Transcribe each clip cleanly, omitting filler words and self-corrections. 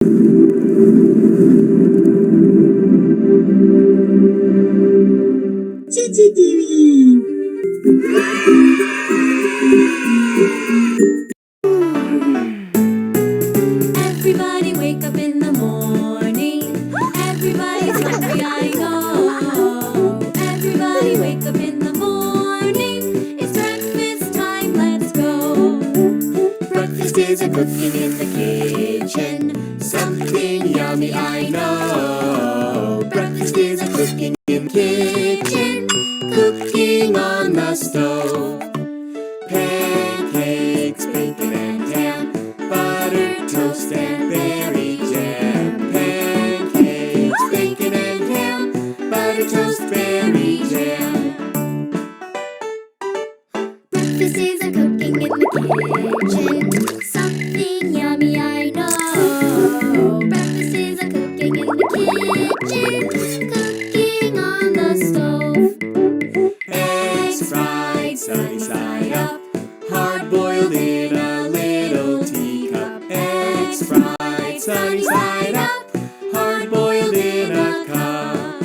CCTV. Everybody wake up in the morning. Everybody's hungry, I know. Everybody wake up in the morning. It's breakfast time, let's go. Breakfast is a cooking in the kitchen. Something yummy, I know. Breakfast is a cooking in the kitchen. Cooking on the stove. Pancakes, bacon and ham, butter, toast and berry jam. Pancakes, bacon and ham, butter, toast, berry jam. Breakfast is a cooking in the kitchen. Something yummy, I know. Breakfast is a cooking in the kitchen. Cooking on the stove. Eggs fried sunny side up, hard-boiled in a little teacup. Eggs fried sunny side up, hard-boiled in a cup.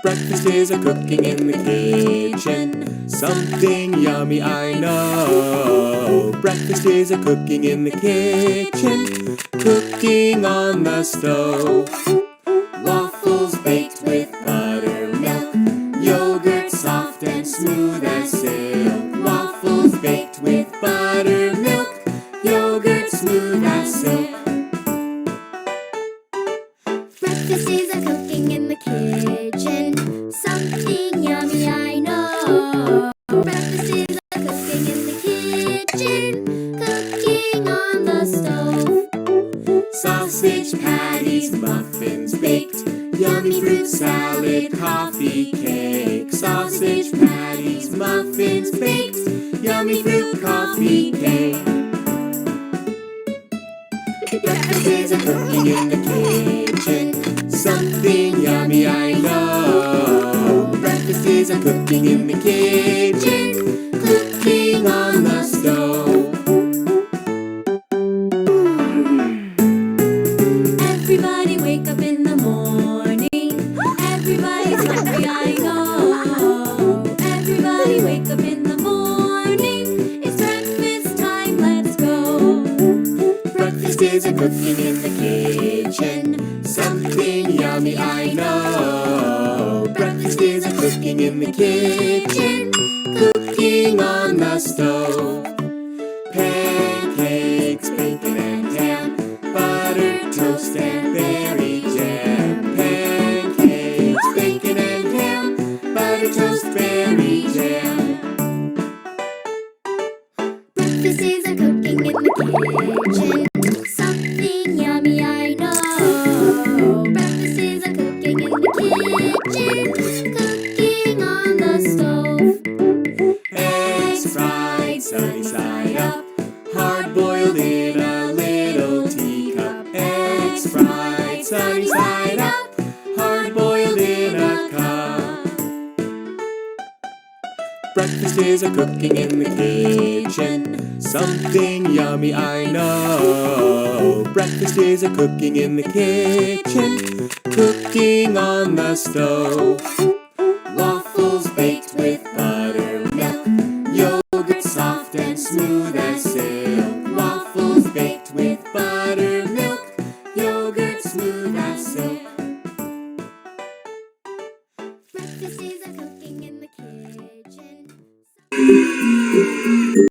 Breakfast is a cooking in the kitchen. Something yummy, I know. Breakfast is a cooking in the kitchen. Cooking on the stove. Waffles baked with buttermilk. Yogurt soft and smooth as silk. Waffles baked with buttermilk. Yogurt smooth as silk. Breakfast is a cooking in the kitchen. Something yummy, I know. Breakfast is a cooking in the kitchen. Cooking on the stove. Sausage patties, muffins baked. Yummy fruit salad, coffee cake. Sausage patties, muffins baked. Yummy fruit coffee cake. Breakfast is a cooking in the kitchen. Something yummy, I know. Breakfast is a cooking in the kitchen. Cooking on the stove. Everybody wake up in the morning. Everybody's hungry, I know. Everybody wake up in the morning. It's breakfast time, let's go. Breakfast is a cooking in the kitchen. Something yummy, I know. Breakfast is a cooking in the kitchen. Cooking on the stove. Pancakes, bacon and ham, butter, toast and berry jam. Pancakes, bacon and ham, butter, toast, berry jam. Breakfast is a cooking in the kitchen. Something yummy, I know. Breakfast is a cooking in the kitchen. Cooking on the stove. Eggs fried sunny side up, hard-boiled in a little teacup. Eggs fried sunny side up, hard-boiled in a cup. Breakfast is a cooking in the kitchen. Something yummy, I know. Breakfast is a cooking in the kitchen. Cooking on the stove. Waffles baked with buttermilk. Yogurt soft and smooth as silk. Waffles baked with buttermilk. Yogurt smooth as silk. Breakfast is a cooking in the kitchen.